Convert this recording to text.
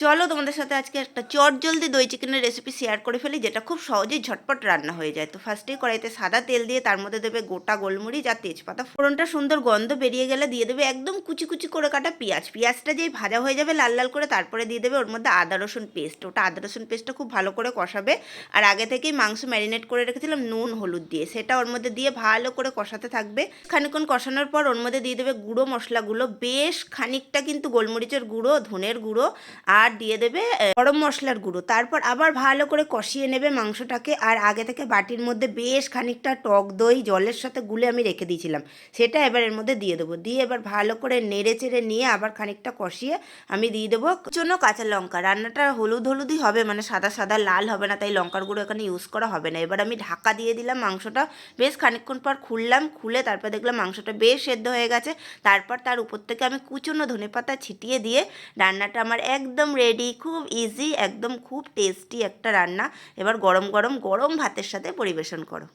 চলো তোমাদের সাথে আজকে একটা চটজলদি দই চিকেনের রেসিপি শেয়ার করে ফেলি, যেটা খুব সহজেই ঝটপট রান্না হয়ে যায়। তো ফার্স্টেই কড়াইতে সাদা তেল দিয়ে তার মধ্যে দেবে গোটা গোলমরিচ আর তেজপাতা ফোড়নটা সুন্দর গন্ধ বেরিয়ে গেলে দিয়ে দেবে একদম কুচি কুচি করে কাটা পেঁয়াজ। পেঁয়াজটা যেই ভাজা হয়ে যাবে লাল লাল করে, তারপরে দিয়ে দেবে ওর মধ্যে আদা রসুন পেস্ট। ওটা আদা রসুন পেস্টটা খুব ভালো করে কষাবে। আর আগে থেকেই মাংস ম্যারিনেট করে রেখেছিলাম নুন হলুদ দিয়ে, সেটা ওর মধ্যে দিয়ে ভালো করে কষাতে থাকবে। খানিকক্ষণ কষানোর পর ওর মধ্যে দিয়ে দেবে গুঁড়ো মশলাগুলো, বেশ খানিকটা কিন্তু গোলমরিচের গুঁড়ো, ধনের গুঁড়ো আর দিয়ে দেবে গরম মশলার গুঁড়ো। তারপর আবার ভালো করে কষিয়ে নেবে মাংসটাকে। আর আগে থেকে বাটির মধ্যে বেশ খানিকটা টক দই জলের সাথে গুলে আমি রেখে দিয়েছিলাম, সেটা এবার এর মধ্যে দিয়ে দেবো। দিয়ে এবার ভালো করে নেড়ে চেড়ে নিয়ে আবার খানিকটা কষিয়ে আমি দিয়ে দেবো জন্য কাঁচা লঙ্কা। রান্নাটা হলুদ হলুদই হবে, মানে সাদা সাদা লাল হবে না, তাই লঙ্কার গুঁড়ো এখানে ইউজ করা হবে না। এবার আমি ঢাকা দিয়ে দিলাম মাংসটা। বেশ খানিকক্ষণ পর খুললাম, খুলে তারপর দেখলাম মাংসটা বেশ সেদ্ধ হয়ে গেছে। তারপর তার উপর থেকে আমি কুচনো ধনেপাতা ছিটিয়ে দিয়ে রান্নাটা আমার একদম রেডি। খুব ইজি, একদম খুব টেস্টি একটা রান্না। এবার গরম গরম গরম ভাতের সাথে পরিবেশন করো।